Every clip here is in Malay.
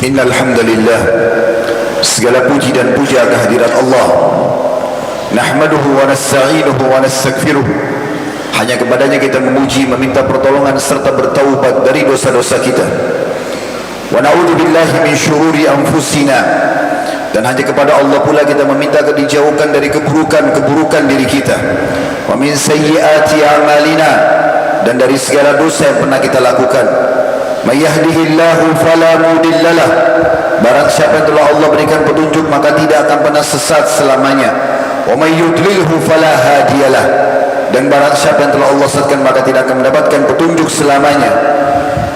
Innal hamdalillah, segala puji dan puja kehadirat Allah. Nahmaduhu wa nasta'inuhu wa nastaghfiruh. Hanya kepadanya kita memuji, meminta pertolongan serta bertaubat dari dosa-dosa kita. Wa na'udzu billahi min syururi anfusina, dan hanya kepada Allah pula kita meminta dijauhkan dari keburukan-keburukan diri kita. Wa min sayyiati a'malina, dan dari segala dosa yang pernah kita lakukan. May yahdihillahu fala mudhillalah, barang siapa yang telah Allah berikan petunjuk maka tidak akan pernah sesat selamanya. Wa may yudlilhu fala hadiyalah, dan barang siapa yang telah Allah sesatkan maka tidak akan mendapatkan petunjuk selamanya.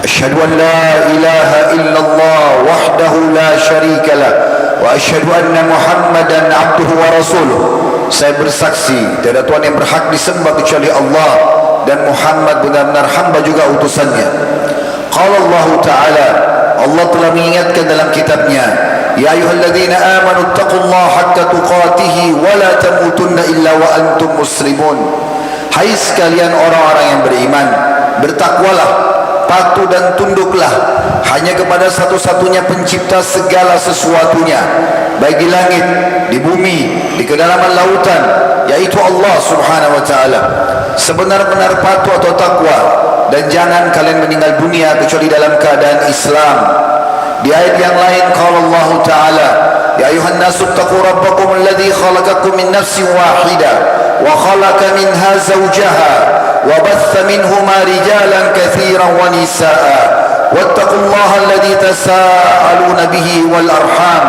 Asyhadu an la ilaha illallah wahdahu la syarikalah wa asyhadu anna Muhammadan abduhu wa rasuluh. Saya bersaksi tiada Tuhan yang berhak disembah kecuali Allah, dan Muhammad benar-benar hamba juga utusannya. Qala Allah Ta'ala, Allah telah mengingatkan dalam kitabnya, ya ayyuhalladzina amanu taqullaha haqqa tuqatih wa la tamutunna illa wa antum muslimun. Hai sekalian orang-orang yang beriman, bertakwalah, patuh dan tunduklah hanya kepada satu-satunya pencipta segala sesuatunya, baik di langit, di bumi, di kedalaman lautan, yaitu Allah Subhanahu wa Ta'ala. Sebenar-benar patuh atau takwa, dan jangan kalian meninggal dunia kecuali dalam keadaan Islam. Di ayat yang lain qala Allah Ta'ala, ya ayuhan nasu taqu rabbakum alladhi khalaqakum min nafsin wahidah wa khalaqa minha zawjaha wa batha minhuma rijalan katsiran wa nisaa wattaqullaha alladhi tasaaluna bihi wal arham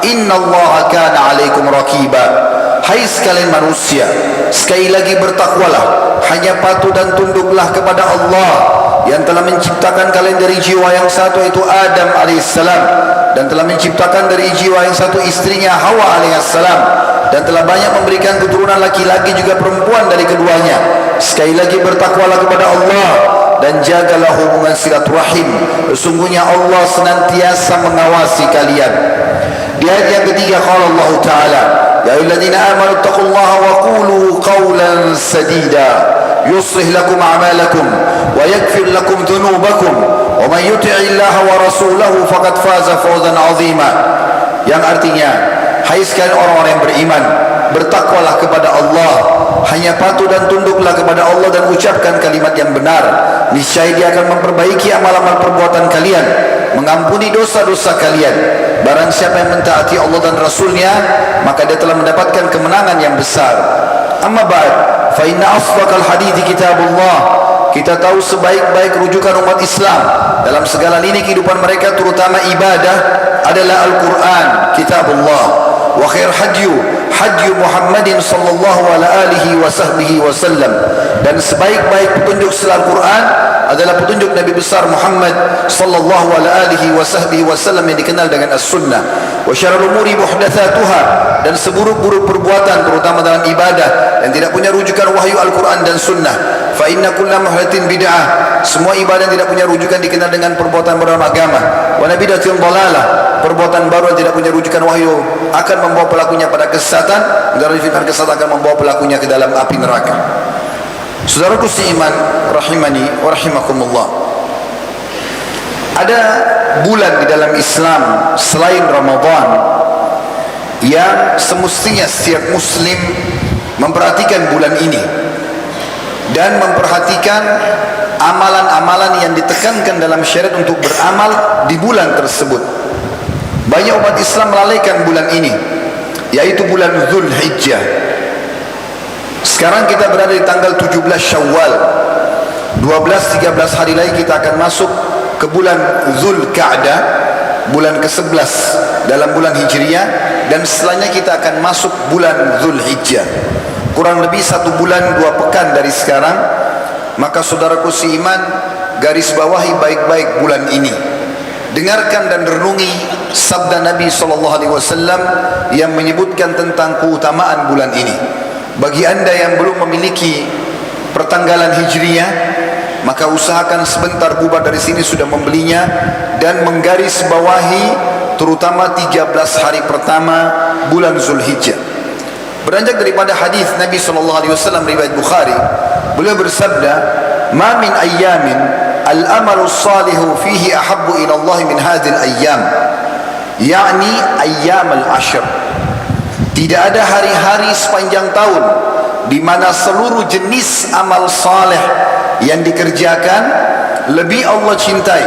innallaha kana 'alaikum raqiba. Hai sekalian manusia, sekali lagi bertakwalah, hanya patuh dan tunduklah kepada Allah yang telah menciptakan kalian dari jiwa yang satu, yaitu Adam alaihissalam, dan telah menciptakan dari jiwa yang satu istrinya Hawa alaihissalam, dan telah banyak memberikan keturunan laki-laki juga perempuan dari keduanya. Sekali lagi bertakwalah kepada Allah dan jagalah hubungan silaturahim, sesungguhnya Allah senantiasa mengawasi kalian. Di ayat yang ketiga qala Allah Ta'ala, ya ayyuhalladzina amanu taqullaha wa qulu qawlan sadida yuslih lakum a'malakum wa yaghfir lakum dhunubakum wa man yuti'illaha wa rasulahu faqad faza fawzan 'azima. Yang artinya, hai sekalian orang-orang yang beriman, bertakwalah kepada Allah, hanya patuh dan tunduklah kepada Allah dan ucapkan kalimat yang benar. Niscaya Dia akan memperbaiki amal-amal perbuatan kalian, mengampuni dosa-dosa kalian. Barang siapa yang mentaati Allah dan Rasulnya, maka dia telah mendapatkan kemenangan yang besar. Amma ba'd, fa inna asdaqal hadithi kitabullah. Kita tahu sebaik-baik rujukan umat Islam dalam segala lini kehidupan mereka, terutama ibadah, adalah Al-Quran, kitabullah. Wa khair hadyu Muhammadin sallallahu alaihi wasallam, dan sebaik-baik petunjuk setelah Al-Quran adalah petunjuk Nabi besar Muhammad sallallahu alaihi wasallam yang dikenal dengan as-sunnah. Wa syarrul umuri muhdatsatuha, dan seburuk-buruk perbuatan terutama dalam ibadah yang tidak punya rujukan wahyu Al-Quran dan sunnah. Fa inna kulla muhdatsin bid'ah, semua ibadah yang tidak punya rujukan dikenal dengan perbuatan dalam agama. Wa nabidatin dhalalah, perbuatan baru yang tidak punya rujukan wahyu akan membawa pelakunya pada kesesatan, dan kesesatan akan membawa pelakunya ke dalam api neraka. Saudaraku seiman rahimani wa rahimakumullah, ada bulan di dalam Islam selain Ramadan yang semestinya setiap muslim memperhatikan bulan ini dan memperhatikan amalan-amalan yang ditekankan dalam syariat untuk beramal di bulan tersebut. Banyak umat Islam melalaikan bulan ini, yaitu bulan Zulhijjah. Sekarang kita berada di tanggal 17 Syawal, 12-13 hari lagi kita akan masuk ke bulan Zulqa'dah, bulan ke-11 dalam bulan Hijriah, dan setelahnya kita akan masuk bulan Zulhijjah. Kurang lebih 1 bulan 2 pekan dari sekarang. Maka saudaraku seiman, garis bawahi baik-baik bulan ini. Dengarkan dan renungi sabda Nabi SAW yang menyebutkan tentang keutamaan bulan ini. Bagi anda yang belum memiliki pertanggalan Hijriah, maka usahakan sebentar bubar dari sini sudah membelinya dan menggaris bawahi terutama 13 hari pertama bulan Zulhijjah. Beranjak daripada hadis Nabi SAW riwayat Bukhari, beliau bersabda, "Ma min ayyamin al-amalu salihu fihi ahabbu ila Allah min hadhihi al-ayyam." yakni ayyam al-ashr. Tidak ada hari-hari sepanjang tahun di mana seluruh jenis amal saleh yang dikerjakan lebih Allah cintai,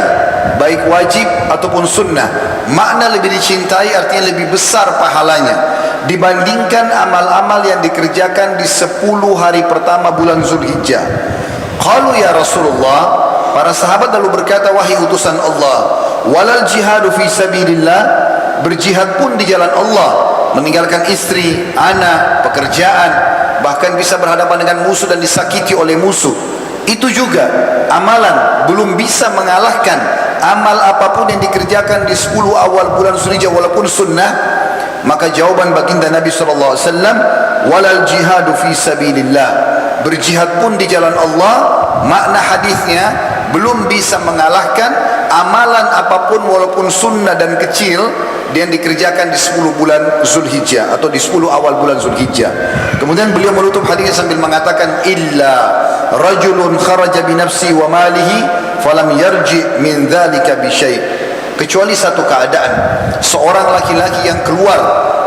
baik wajib ataupun sunnah. Makna lebih dicintai artinya lebih besar pahalanya dibandingkan amal-amal yang dikerjakan di 10 hari pertama bulan Zulhijjah. Qalu ya Rasulullah, para sahabat lalu berkata, wahai utusan Allah, walal jihadu fi sabilillah, berjihad pun di jalan Allah, meninggalkan istri, anak, pekerjaan, bahkan bisa berhadapan dengan musuh dan disakiti oleh musuh, itu juga amalan belum bisa mengalahkan amal apapun yang dikerjakan di 10 awal bulan Zulhijjah walaupun sunnah. Maka jawaban baginda Nabi SAW, walal jihadu fi sabilillah, berjihad pun di jalan Allah, makna hadisnya belum bisa mengalahkan amalan apapun walaupun sunnah dan kecil yang dikerjakan di 10 bulan Zulhijjah atau di 10 awal bulan Zulhijjah. Kemudian beliau menutup hadisnya sambil mengatakan, illa rajulun kharaja bi nafsi wa malihi falam yarji min dzalika bi syai', kecuali satu keadaan, seorang laki-laki yang keluar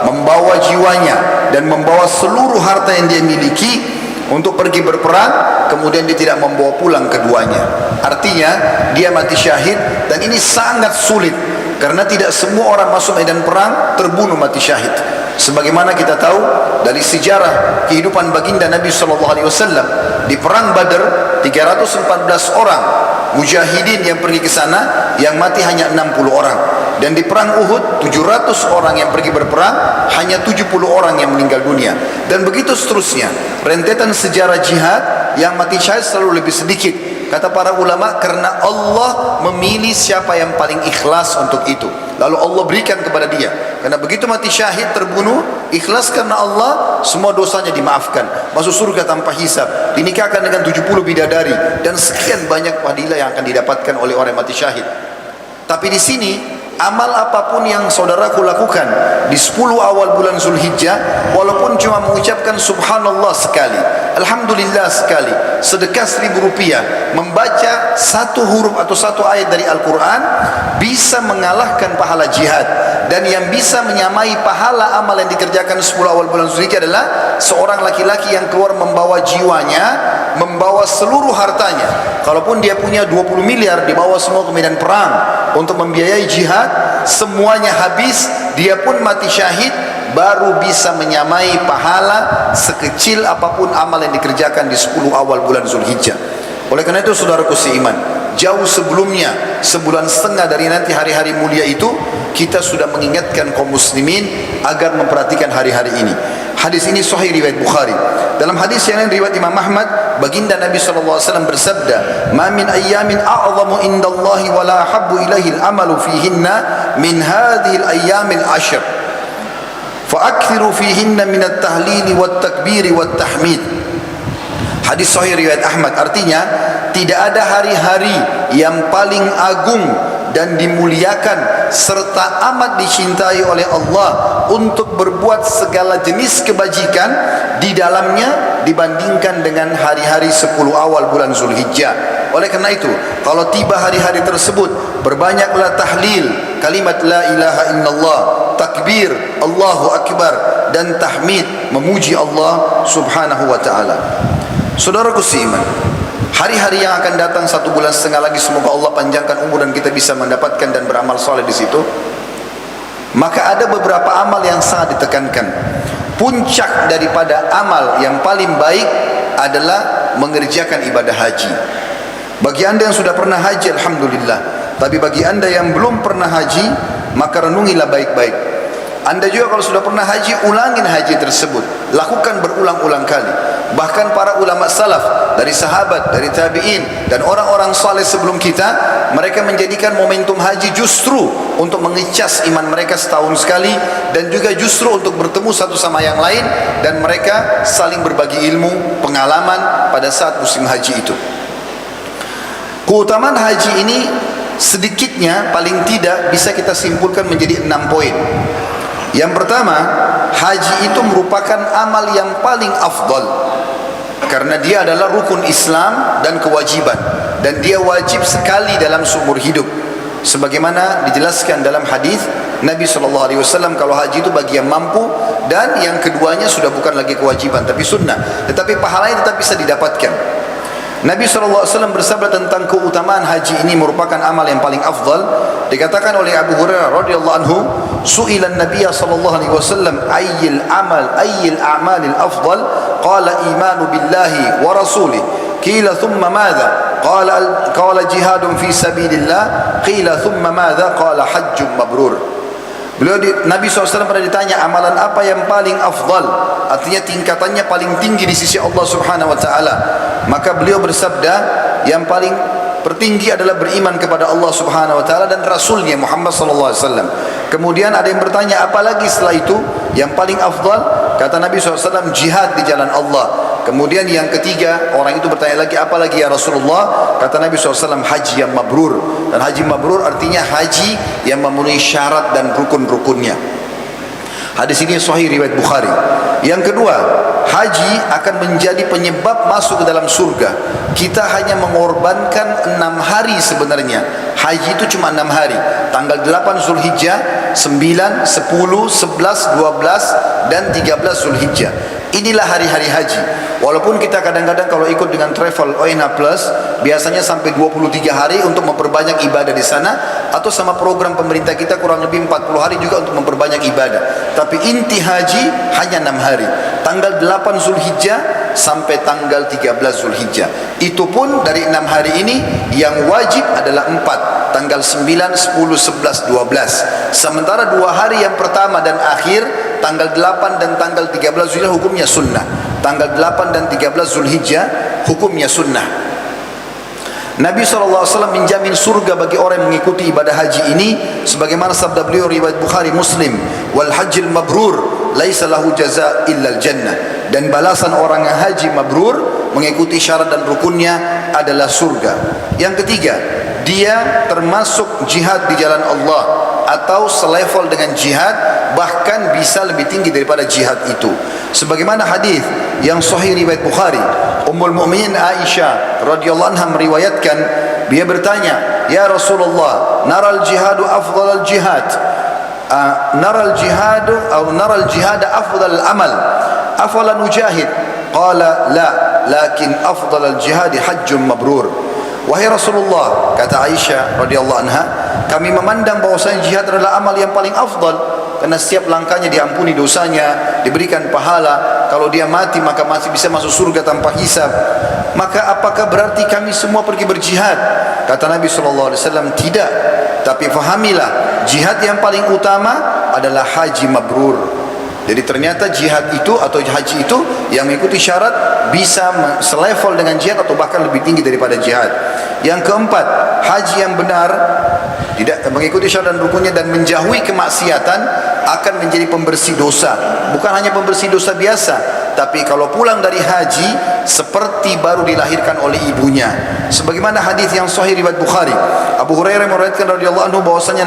membawa jiwanya dan membawa seluruh harta yang dia miliki untuk pergi berperang, kemudian dia tidak membawa pulang keduanya. Artinya dia mati syahid, dan ini sangat sulit karena tidak semua orang masuk medan perang terbunuh mati syahid. Sebagaimana kita tahu dari sejarah kehidupan baginda Nabi SAW, di perang Badar 314 orang mujahidin yang pergi ke sana, yang mati hanya 60 orang. Dan di perang Uhud 700 orang yang pergi berperang, hanya 70 orang yang meninggal dunia. Dan begitu seterusnya, rentetan sejarah jihad yang mati syahid selalu lebih sedikit. Kata para ulama, karena Allah memilih siapa yang paling ikhlas untuk itu, lalu Allah berikan kepada dia. Karena begitu mati syahid terbunuh, ikhlas karena Allah, semua dosanya dimaafkan, masuk surga tanpa hisab, dinikahkan dengan 70 bidadari, dan sekian banyak fadilah yang akan didapatkan oleh orang yang mati syahid. Tapi di sini, amal apapun yang saudaraku lakukan di 10 awal bulan Zulhijjah, walaupun cuma mengucapkan subhanallah sekali, alhamdulillah sekali, sedekah 1.000 rupiah, membaca satu huruf atau satu ayat dari Al-Quran, bisa mengalahkan pahala jihad. Dan yang bisa menyamai pahala amal yang dikerjakan 10 awal bulan Zulhijjah adalah seorang laki-laki yang keluar membawa jiwanya, membawa seluruh hartanya. Kalaupun dia punya 20 miliar, dibawa semua ke medan perang untuk membiayai jihad, semuanya habis, dia pun mati syahid, baru bisa menyamai pahala sekecil apapun amal yang dikerjakan di 10 awal bulan Zulhijjah. Oleh karena itu saudaraku seiman, jauh sebelumnya, sebulan setengah dari nanti hari-hari mulia itu, kita sudah mengingatkan kaum muslimin agar memperhatikan hari-hari ini. Hadis ini sahih riwayat Bukhari. Dalam hadis yang lain riwayat Imam Ahmad, baginda Nabi SAW bersabda, "Ma min ayyamin a'zamu indallahi wa la habbu ilaihi al-amalu fihinna min hadhihi al-ayyamil 'ashr. Fa akthiru fihinna min at-tahlil wat-takbir wat-tahmid." Hadis sahih riwayat Ahmad, artinya tidak ada hari-hari yang paling agung dan dimuliakan serta amat dicintai oleh Allah untuk berbuat segala jenis kebajikan di dalamnya dibandingkan dengan hari-hari 10 awal bulan Zulhijjah. Oleh karena itu, kalau tiba hari-hari tersebut, berbanyaklah tahlil kalimat la ilaha illallah, takbir Allahu akbar, dan tahmid memuji Allah subhanahu wa ta'ala. Saudaraku seiman, hari-hari yang akan datang 1 bulan setengah lagi, semoga Allah panjangkan umur dan kita bisa mendapatkan dan beramal soleh di situ. Maka ada beberapa amal yang sangat ditekankan. Puncak daripada amal yang paling baik adalah mengerjakan ibadah haji. Bagi anda yang sudah pernah haji, alhamdulillah. Tapi bagi anda yang belum pernah haji, maka renungilah baik-baik. Anda juga kalau sudah pernah haji, ulangin haji tersebut, lakukan berulang-ulang kali. Bahkan para ulama salaf, dari sahabat, dari tabi'in, dan orang-orang saleh sebelum kita, mereka menjadikan momentum haji justru untuk mengecas iman mereka setahun sekali, dan juga justru untuk bertemu satu sama yang lain, dan mereka saling berbagi ilmu, pengalaman pada saat musim haji itu. Keutamaan haji ini sedikitnya paling tidak bisa kita simpulkan menjadi 6 poin. Yang pertama, haji itu merupakan amal yang paling afdal karena dia adalah rukun Islam dan kewajiban, dan dia wajib sekali dalam seumur hidup. sebagaimana dijelaskan dalam hadis Nabi SAW, kalau haji itu bagi yang mampu, dan yang keduanya sudah bukan lagi kewajiban tapi sunnah, tetapi pahalanya tetap bisa didapatkan. Nabi SAW bersabda tentang keutamaan haji ini merupakan amal yang paling afdal. Dikatakan oleh Abu Hurairah radhiyallahu anhu, su'ilan Nabiy sallallahu alaihi wasallam ayyil a'malil afdal, qala imanu billahi wa rasulih, qila thumma madha, qala jihadun fi sabilillah, qila thumma madha, qala hajjun mabrur. Nabi SAW pernah ditanya amalan apa yang paling afdal, artinya tingkatannya paling tinggi di sisi Allah Subhanahu wa taala. Maka beliau bersabda, yang paling tertinggi adalah beriman kepada Allah Subhanahu wa taala dan rasulnya Muhammad sallallahu alaihi wasallam. Kemudian ada yang bertanya, apalagi setelah itu yang paling afdal? Kata Nabi SAW, jihad di jalan Allah. Kemudian yang ketiga, orang itu bertanya lagi, apa lagi ya Rasulullah? Kata Nabi SAW, haji yang mabrur. Dan haji mabrur artinya haji yang memenuhi syarat dan rukun-rukunnya. Hadis ini sahih riwayat Bukhari. Yang kedua, haji akan menjadi penyebab masuk ke dalam surga. Kita hanya mengorbankan 6 hari sebenarnya. Haji itu cuma 6 hari. Tanggal 8 Zulhijjah, 9, 10, 11, 12 dan 13 Zulhijjah. Inilah hari-hari haji. Walaupun kita kadang-kadang kalau ikut dengan travel ONH Plus, biasanya sampai 23 hari untuk memperbanyak ibadah di sana, atau sama program pemerintah kita kurang lebih 40 hari juga untuk memperbanyak ibadah. Tapi inti haji hanya 6 hari. Tanggal 8 Zulhijjah sampai tanggal 13 Zulhijjah. Itu pun dari 6 hari ini yang wajib adalah 4. Tanggal 9, 10, 11, 12. Sementara 2 hari yang pertama dan akhir, tanggal 8 dan tanggal 13 Zulhijjah hukumnya sunnah. Tanggal 8 dan 13 Zulhijjah hukumnya sunnah. Nabi SAW menjamin surga bagi orang yang mengikuti ibadah haji ini, sebagaimana sabda beliau riwayat Bukhari Muslim, wal hajjil mabrur laisa lahu jaza illa al jannah. Dan balasan orang yang haji mabrur mengikuti syarat dan rukunnya adalah surga. Yang ketiga, dia termasuk jihad di jalan Allah atau selevel dengan jihad, bahkan bisa lebih tinggi daripada jihad itu. Sebagaimana hadis yang sahih riwayat Bukhari, Ummul Mukminin Aisyah radhiyallahu anha meriwayatkan, dia bertanya, "Ya Rasulullah, naral jihadu afdalal jihad. Naral jihadu atau naral jihad afdalal amal. Afala nujahid?" Qala, "La, lakin afdalal jihad hajjun mabrur." Wahai Rasulullah, kata Aisyah radhiyallahu anha, kami memandang bahwasanya jihad adalah amal yang paling afdal, karena setiap langkahnya diampuni dosanya, diberikan pahala. Kalau dia mati maka masih bisa masuk surga tanpa hisab. Maka apakah berarti kami semua pergi berjihad? Kata Nabi SAW, tidak. Tapi fahamilah, jihad yang paling utama adalah haji mabrur. Jadi ternyata jihad itu atau haji itu yang mengikuti syarat bisa selevel dengan jihad atau bahkan lebih tinggi daripada jihad. Yang keempat, haji yang benar tidak mengikuti syarat dan rukunnya dan menjauhi kemaksiatan akan menjadi pembersih dosa. Bukan hanya pembersih dosa biasa, tapi kalau pulang dari haji seperti baru dilahirkan oleh ibunya. Sebagaimana hadis yang sahih riwayat Bukhari, Abu Hurairah meriwayatkan radhiyallahu anhu bahwasanya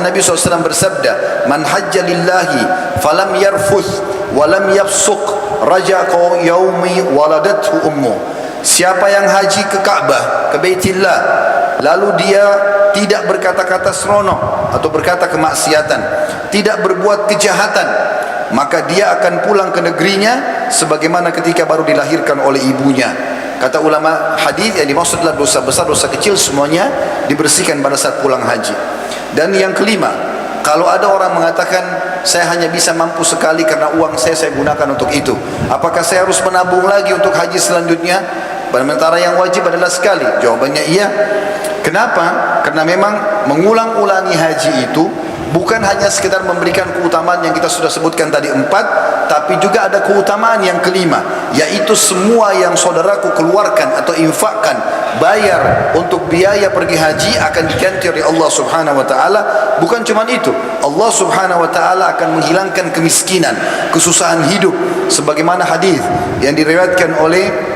Nabi SAW bersabda, "Man hajja lillahi falam yarfuth wa lam yafsuq raja'a yaumi waladathu ummu." Siapa yang haji ke Ka'bah, ke Baitillah, lalu dia tidak berkata-kata seronok atau berkata kemaksiatan, tidak berbuat kejahatan, maka dia akan pulang ke negerinya sebagaimana ketika baru dilahirkan oleh ibunya. Kata ulama hadis, yang dimaksud adalah dosa besar, dosa kecil semuanya dibersihkan pada saat pulang haji. Dan yang kelima, kalau ada orang mengatakan saya hanya bisa mampu sekali karena uang saya gunakan untuk itu, apakah saya harus menabung lagi untuk haji selanjutnya? Sementara yang wajib adalah sekali. Jawabannya iya. Kenapa? Karena memang mengulang-ulangi haji itu bukan hanya sekedar memberikan keutamaan yang kita sudah sebutkan tadi 4, tapi juga ada keutamaan yang kelima, yaitu semua yang saudaraku keluarkan atau infakkan, bayar untuk biaya pergi haji akan diganti oleh Allah Subhanahu wa taala. Bukan cuma itu, Allah Subhanahu wa taala akan menghilangkan kemiskinan, kesusahan hidup, sebagaimana hadis yang diriwayatkan oleh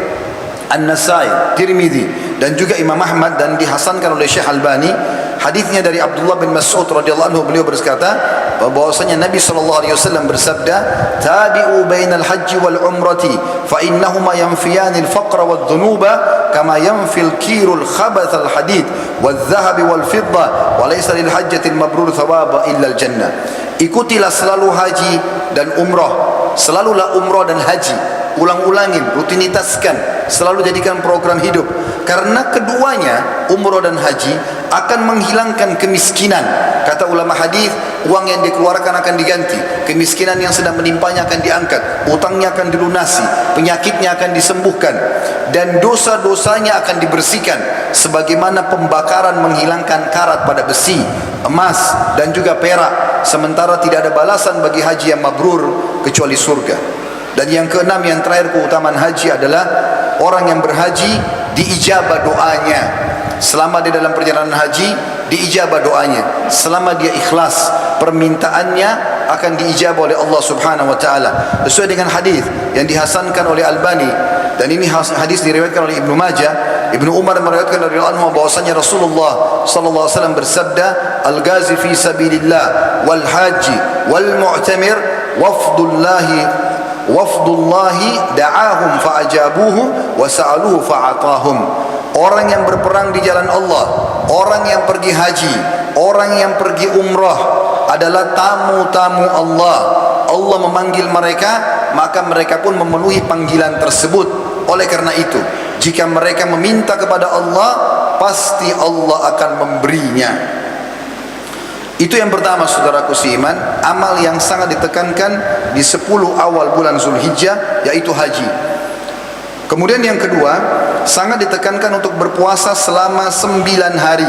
An-Nasai, Tirmidzi dan juga Imam Ahmad dan dihasankan oleh Syekh Albani. Hadisnya dari Abdullah bin Mas'ud radhiyallahu anhu, beliau berkata, bahwasanya Nabi SAW bersabda, tabi'u bainal haji wal umrati fa innahuma yanfiyanil faqra wad dhunuba kama yanfil kirul khabath al hadid wal dhahabi wal fidda wa laysa lil hajjatil mabrur thawaba illa al jannah. Ikutilah selalu haji dan umrah, selalulah umrah dan haji, ulang-ulangin, rutinitaskan, selalu jadikan program hidup, karena keduanya, umrah dan haji, akan menghilangkan kemiskinan. Kata ulama hadis, uang yang dikeluarkan akan diganti, kemiskinan yang sedang menimpanya akan diangkat, utangnya akan dilunasi, penyakitnya akan disembuhkan, dan dosa-dosanya akan dibersihkan, sebagaimana pembakaran menghilangkan karat pada besi, emas dan juga perak. Sementara tidak ada balasan bagi haji yang mabrur kecuali surga. Dan yang keenam, yang terakhir keutamaan haji adalah orang yang berhaji diijabah doanya. Selama dia dalam perjalanan haji, diijabah doanya. Selama dia ikhlas, permintaannya akan diijabah oleh Allah Subhanahu wa taala. Sesuai dengan hadis yang dihasankan oleh Albani, dan ini hadis diriwayatkan oleh Ibnu Majah. Ibnu Umar meriwayatkan dari anhu bahwasanya Rasulullah sallallahu alaihi wasallam bersabda, al-ghazi fi sabilillah wal haji wal mu'tamir wafdullahi da'ahum fa'ajabuhu wa sa'aluhu fa'atahum. Orang yang berperang di jalan Allah, orang yang pergi haji, orang yang pergi umrah adalah tamu-tamu Allah. Allah memanggil mereka, maka mereka pun memenuhi panggilan tersebut. Oleh karena itu, jika mereka meminta kepada Allah, pasti Allah akan memberinya. Itu yang pertama, saudaraku seiman, amal yang sangat ditekankan di 10 awal bulan Zulhijjah, yaitu haji. Kemudian yang kedua, sangat ditekankan untuk berpuasa selama 9 hari.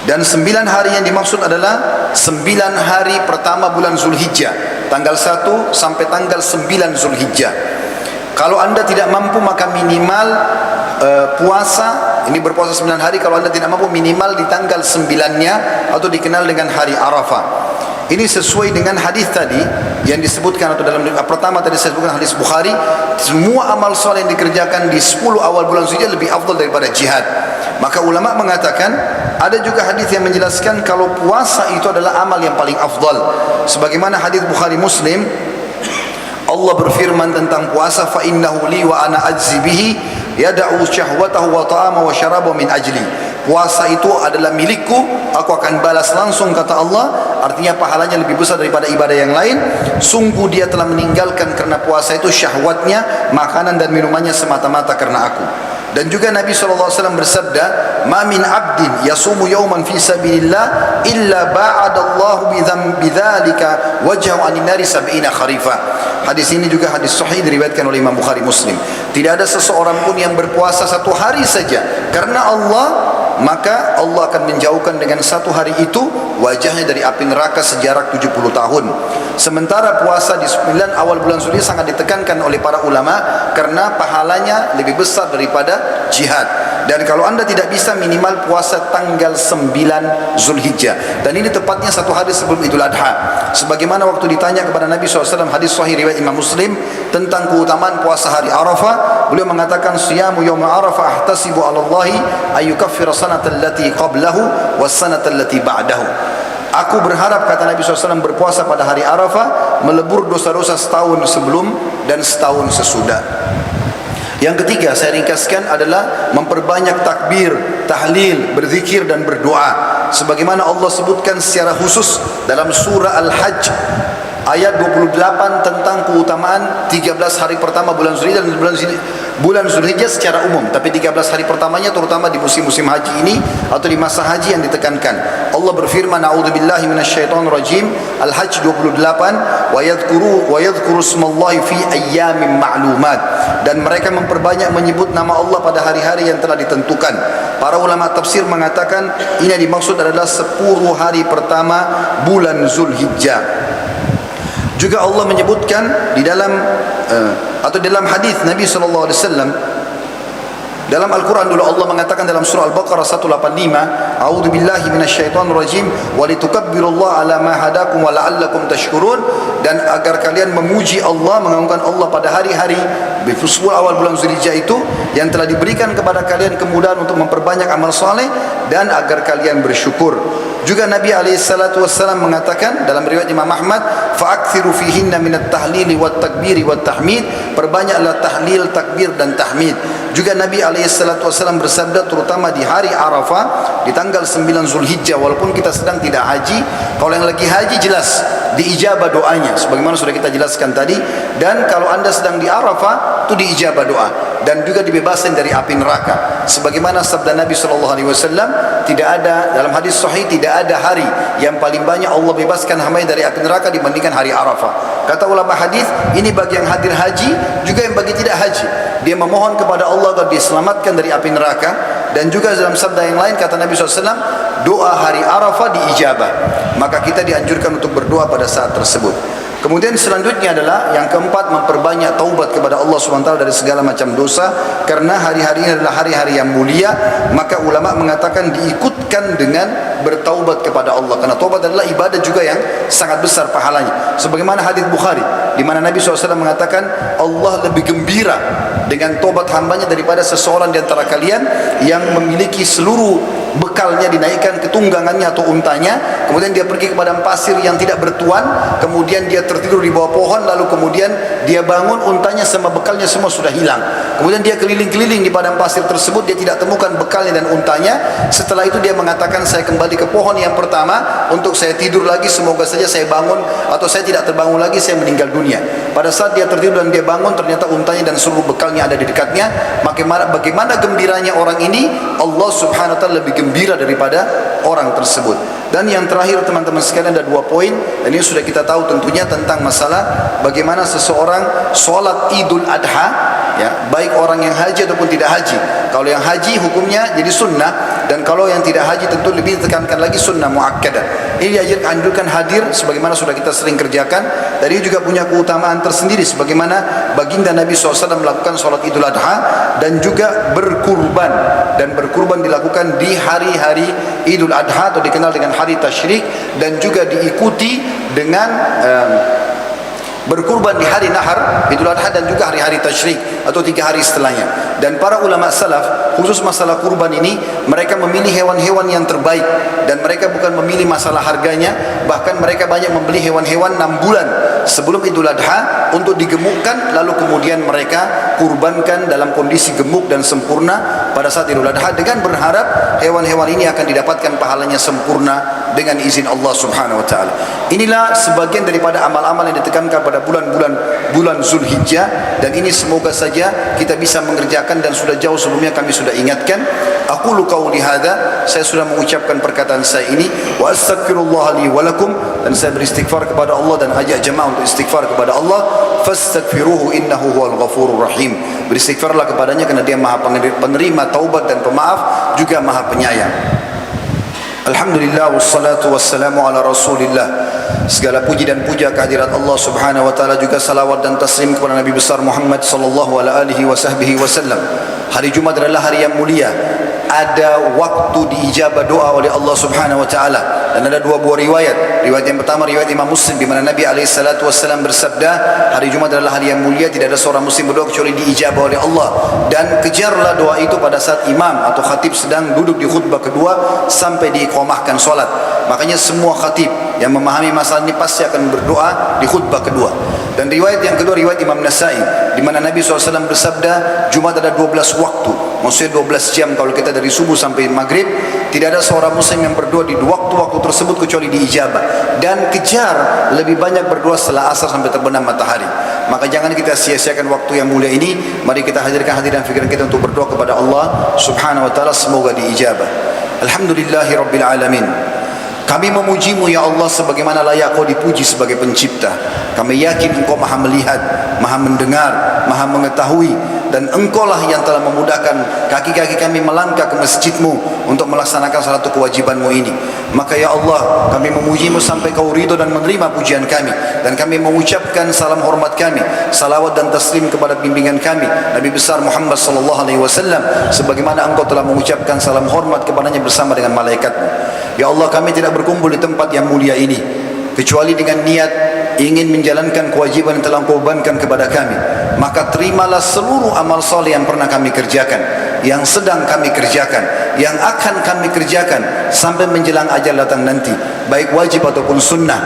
Dan 9 hari yang dimaksud adalah 9 hari pertama bulan Zulhijjah, tanggal 1 sampai tanggal 9 Zulhijjah. Kalau anda tidak mampu, maka minimal puasa, ini berpuasa 9 hari, kalau anda tidak mampu minimal di tanggal 9-nya, atau dikenal dengan hari Arafah. Ini sesuai dengan hadis tadi yang disebutkan, atau dalam pertama tadi saya sebutkan hadis Bukhari, semua amal soleh yang dikerjakan di 10 awal bulan Zulhijjah lebih afdal daripada jihad. Maka ulama mengatakan, ada juga hadis yang menjelaskan kalau puasa itu adalah amal yang paling afdal. Sebagaimana hadis Bukhari Muslim, Allah berfirman tentang puasa, fa innahu li wa ana ajzi bihi yad'u syahwatahu wa ta'ama wa syarabahu min ajli. Puasa itu adalah milikku, aku akan balas langsung, kata Allah. Artinya pahalanya lebih besar daripada ibadah yang lain. Sungguh dia telah meninggalkan karena puasa itu syahwatnya, makanan dan minumannya, semata-mata karena aku. Dan juga Nabi SAW bersabda, ma min abdin yasumu yawman fi sabilillah illa ba'adallahu bidzalika wajhahu anin nari sab'ina kharifa. Hadis ini juga hadis sahih diriwayatkan oleh Imam Bukhari Muslim. Tidak ada seseorang pun yang berpuasa 1 hari saja karena Allah, maka Allah akan menjauhkan dengan 1 hari itu wajahnya dari api neraka sejarak 70 tahun. Sementara puasa di 9 awal bulan Zulhijjah sangat ditekankan oleh para ulama karena pahalanya lebih besar daripada jihad. Dan kalau anda tidak bisa, minimal puasa tanggal 9 Zulhijjah. Dan ini tepatnya 1 hari sebelum Idul Adha. Sebagaimana waktu ditanya kepada Nabi SAW, hadis sahih riwayat Imam Muslim, tentang keutamaan puasa hari Arafah, beliau mengatakan, siyamu yawma Arafah ahtasibu ala Allahi ayyukaffira sanata allati qablahu was sanata allati ba'dahu. Aku berharap, kata Nabi SAW, berpuasa pada hari Arafah melebur dosa-dosa setahun sebelum dan setahun sesudah. Yang ketiga, saya ringkaskan, adalah memperbanyak takbir, tahlil, berzikir dan berdoa. Sebagaimana Allah sebutkan secara khusus dalam surah Al-Hajj ayat 28 tentang keutamaan 13 hari pertama bulan Zulhijjah dan bulan Zulhijjah secara umum, tapi 13 hari pertamanya terutama di musim-musim haji ini atau di masa haji yang ditekankan. Allah berfirman, a'udzubillahi minasyaitonirrajim, Al-Hajj 28, wa yadhkuru ismallahi fi ayyamin ma'lumat, dan mereka memperbanyak menyebut nama Allah pada hari-hari yang telah ditentukan. Para ulama tafsir mengatakan ini yang dimaksud adalah 10 hari pertama bulan Zulhijjah. Juga Allah menyebutkan di dalam atau dalam hadis Nabi sallallahu alaihi wasallam, dalam Al-Quran dulu Allah mengatakan dalam surah Al-Baqarah 185, a'udzubillahi minasyaitonirrajim wa litukabbirullaha ala ma hadakum wa la'allakum tashkurun, dan agar kalian memuji Allah, mengagungkan Allah pada hari-hari di 10 awal bulan Zulhijjah itu yang telah diberikan kepada kalian kemudahan untuk memperbanyak amal soleh dan agar kalian bersyukur. Juga Nabi SAW mengatakan dalam riwayat Imam Ahmad, fa'akthiru fihinna minat tahlili wat takbiri wat tahmid, perbanyaklah tahlil, takbir dan tahmid. Juga Nabi SAW bersabda, terutama di hari Arafah di tanggal 9 Zulhijjah, walaupun kita sedang tidak haji, kalau yang lagi haji jelas diijabah doanya sebagaimana sudah kita jelaskan tadi, dan kalau anda sedang di Arafah itu diijabah doa, dan juga dibebaskan dari api neraka sebagaimana sabda Nabi SAW, tidak ada dalam hadis sahih, tidak ada hari yang paling banyak Allah bebaskan hamba dari api neraka dibandingkan hari Arafah. Kata ulama hadis, ini bagi yang hadir haji, juga yang bagi tidak haji, dia memohon kepada Allah agar diselamatkan dari api neraka. Dan juga dalam sabda yang lain kata Nabi SAW, doa hari Arafah diijabah, maka kita dianjurkan untuk berdoa pada saat tersebut. Kemudian selanjutnya adalah yang keempat, memperbanyak taubat kepada Allah SWT dari segala macam dosa, karena hari-hari ini adalah hari-hari yang mulia. Maka ulama mengatakan diikutkan dengan bertaubat kepada Allah, karena taubat adalah ibadah juga yang sangat besar pahalanya. Sebagaimana hadis Bukhari di mana Nabi SAW mengatakan, Allah lebih gembira dengan taubat hambanya daripada seseorang di antara kalian yang memiliki seluruh bekalnya dinaikkan ke tunggangannya atau untanya, kemudian dia pergi ke padang pasir yang tidak bertuan, kemudian dia tertidur di bawah pohon, lalu kemudian dia bangun, untanya sama bekalnya semua sudah hilang. Kemudian dia keliling-keliling di padang pasir tersebut, dia tidak temukan bekalnya dan untanya. Setelah itu dia mengatakan, saya kembali ke pohon yang pertama untuk saya tidur lagi, semoga saja saya bangun, atau saya tidak terbangun lagi, saya meninggal dunia. Pada saat dia tertidur dan dia bangun, ternyata untanya dan seluruh bekalnya ada di dekatnya. Bagaimana gembiranya orang ini, Allah Subhanahu wa ta'ala lebih gembira daripada orang tersebut. Dan yang terakhir teman-teman sekalian, ada 2 poin, dan ini sudah kita tahu tentunya tentang masalah bagaimana seseorang sholat Idul Adha, ya, baik orang yang haji ataupun tidak haji. Kalau yang haji hukumnya jadi sunnah, dan kalau yang tidak haji tentu lebih ditekankan lagi sunnah muakkadah. Ini dianjurkan hadir sebagaimana sudah kita sering kerjakan, dan ini juga punya keutamaan tersendiri sebagaimana baginda Nabi SAW melakukan sholat Idul Adha dan juga berkurban. Dan berkurban dilakukan di hari-hari Idul Adha atau dikenal dengan hari tasyrik, dan juga diikuti dengan berkurban di hari nahar Idul Adha dan juga hari-hari tasyrik atau 3 hari setelahnya. Dan para ulama salaf khusus masalah kurban ini, mereka memilih hewan-hewan yang terbaik, dan mereka bukan memilih masalah harganya, bahkan mereka banyak membeli hewan-hewan 6 bulan sebelum Idul Adha untuk digemukkan, lalu kemudian mereka kurbankan dalam kondisi gemuk dan sempurna pada saat Idul Adha, dengan berharap hewan-hewan ini akan didapatkan pahalanya sempurna dengan izin Allah Subhanahu wa ta'ala. Inilah sebagian daripada amal-amal yang ditekankan pada bulan Zulhijjah, dan ini semoga saja kita bisa mengerjakan, dan sudah jauh sebelumnya kami sudah ingatkan. Aqulu qauli hadza, saya sudah mengucapkan perkataan saya ini, wa astaghfirullah li wa lakum, dan saya beristighfar kepada Allah dan ajak jemaah untuk istighfar kepada Allah. Fastaghfiruhu innahu huwal ghafurur rahim. Beristighfarlah kepadanya karena dia Maha penerima taubat dan pemaaf, juga Maha penyayang. Alhamdulillah wassalatu wassalamu ala Rasulillah. Segala puji dan puja kehadirat Allah Subhanahu wa taala, juga salawat dan taslim kepada Nabi besar Muhammad sallallahu alaihi wasallam. Hari Jumat adalah hari yang mulia. Ada waktu diijabah doa oleh Allah Subhanahu wa taala, dan ada 2 buah riwayat. Riwayat yang pertama riwayat Imam Muslim di mana Nabi alaihi salatu wasallam bersabda, hari Jumat adalah hari yang mulia, tidak ada seorang muslim berdoa kecuali diijabah oleh Allah. Dan kejarlah doa itu pada saat imam atau khatib sedang duduk di khutbah kedua sampai diiqamahkan solat. Makanya semua khatib yang memahami masalah ini pasti akan berdoa di khutbah kedua. Dan riwayat yang kedua riwayat Imam Nasai di mana Nabi SAW bersabda, Jumat ada 12 waktu, maksudnya 12 jam kalau kita dari subuh sampai maghrib. Tidak ada seorang muslim yang berdoa di waktu-waktu tersebut kecuali diijabah. Dan kejar lebih banyak berdoa setelah asar sampai terbenam matahari. Maka jangan kita sia-siakan waktu yang mulia ini. Mari kita hadirkan hati dan fikiran kita untuk berdoa kepada Allah Subhanahu wa taala, semoga diijabah. Alhamdulillahi rabbil alamin. Kami memujimu ya Allah sebagaimana layak kau dipuji sebagai pencipta. Kami yakin engkau maha melihat, maha mendengar, maha mengetahui, dan engkau lah yang telah memudahkan kaki-kaki kami melangkah ke masjidmu untuk melaksanakan salah satu kewajibanmu ini. Maka ya Allah, kami memujimu sampai kau ridho dan menerima pujian kami, dan kami mengucapkan salam hormat kami, salawat dan taslim kepada bimbingan kami Nabi besar Muhammad sallallahu alaihi wasallam, sebagaimana engkau telah mengucapkan salam hormat kepadanya bersama dengan malaikatmu. Ya Allah, kami tidak berkumpul di tempat yang mulia ini kecuali dengan niat ingin menjalankan kewajiban yang telah Engkau bebankan kepada kami, maka terimalah seluruh amal soleh yang pernah kami kerjakan, yang sedang kami kerjakan, yang akan kami kerjakan sampai menjelang ajal datang nanti, baik wajib ataupun sunnah.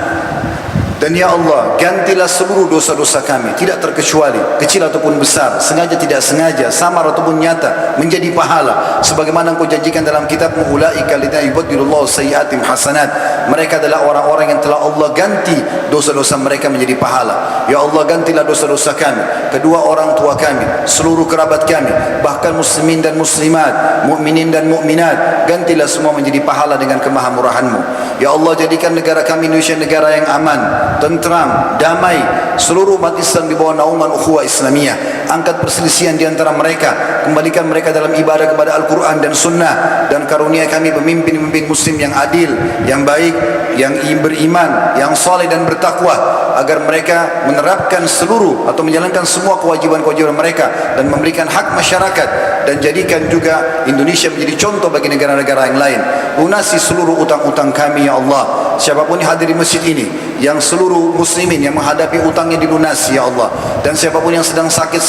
Dan ya Allah, gantilah seluruh dosa-dosa kami, tidak terkecuali, kecil ataupun besar, sengaja tidak sengaja, samar ataupun nyata, menjadi pahala sebagaimana Engkau janjikan dalam kitab-Mu, ulaika alladzina yubaddilullahu sayyi'atihim hasanat. Mereka adalah orang-orang yang telah Allah ganti dosa-dosa mereka menjadi pahala. Ya Allah, gantilah dosa-dosa kami, kedua orang tua kami, seluruh kerabat kami, bahkan muslimin dan muslimat, mukminin dan mukminat, gantilah semua menjadi pahala dengan kemahamurahan-Mu. Ya Allah, jadikan negara kami Indonesia negara yang aman, tentram, damai, seluruh umat Islam di bawah naungan ukhuwah Islamiyah. Angkat perselisihan di antara mereka, kembalikan mereka dalam ibadah kepada Al-Quran dan Sunnah, dan karunia kami pemimpin-pemimpin Muslim yang adil, yang baik, yang beriman, yang saleh dan bertakwa, agar mereka menerapkan seluruh atau menjalankan semua kewajiban-kewajiban mereka dan memberikan hak masyarakat, dan jadikan juga Indonesia menjadi contoh bagi negara-negara yang lain. Lunasi seluruh utang-utang kami ya Allah. Siapapun yang hadir di masjid ini, yang seluruh muslimin yang menghadapi utangnya dilunasi ya Allah, dan siapapun yang sedang sakit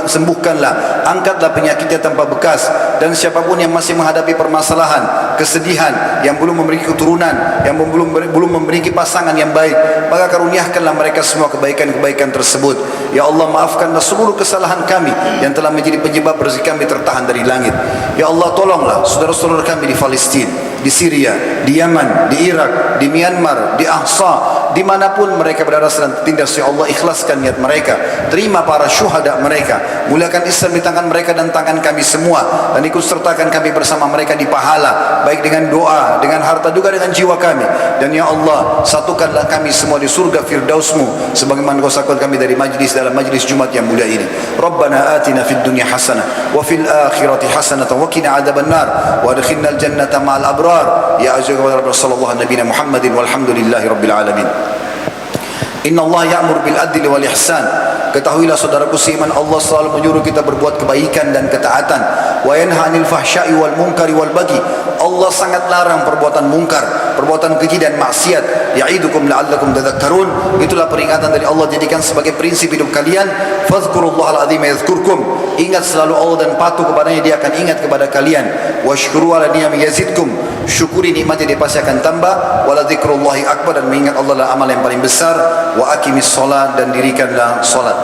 sembuhkanlah, angkatlah penyakitnya tanpa bekas, dan siapapun yang masih menghadapi permasalahan, kesedihan, yang belum memiliki keturunan, yang belum memiliki pasangan yang baik, maka karuniakanlah mereka semua kebaikan-kebaikan tersebut. Ya Allah, maafkanlah seluruh kesalahan kami yang telah menjadi penyebab rezeki kami tertahan dari langit. Ya Allah, tolonglah saudara-saudara kami di Palestina, di Syria, di Yaman, di Irak, di Myanmar, di Ahsa, dimanapun mereka berada sedang tertindas. Ya Allah, ikhlaskan niat mereka, terima para syuhada mereka, muliakan Islam di tangan mereka dan tangan kami semua, dan ikut sertakan kami bersama mereka di pahala, baik dengan doa, dengan harta, juga dengan jiwa kami. Dan ya Allah, satukanlah kami semua di surga Firdaus-Mu sebagaimana Kau satukan kami dari majlis dalam majlis Jumat yang mulia ini. Rabbana atina fid dunya hasanah wa fil akhirati hasanah wa qina adzabannar wa adkhilnal jannata ma'al abrar. Ya azza wa jalla, sallallahu alaihi Muhammadin walhamdulillahi rabbil alamin. Inna Allah ya'mur bil adli wal ihsan. Ketahuilah saudaraku seiman, Allah selalu menyuruh kita berbuat kebaikan dan ketaatan. Wa yanha 'anil fahsya'i wal munkari wal baghi. Allah sangat larang perbuatan mungkar, perbuatan keji dan maksiat. Ya'idukum la'allakum tadhakkarun. Itulah peringatan dari Allah, jadikan sebagai prinsip hidup kalian. Fadhkurullahal 'azim yadhkurkum. Ingat selalu Allah dan patuh kepadanya, Dia akan ingat kepada kalian. Washkuru 'ala ni'ami yazidkum. Syukuri nikmatnya, Dia pasti akan tambah. Wala dzikrullahi akbar, dan mengingat Allah adalah amal yang paling besar. Wa aqimis shalah, dan dirikanlah salat.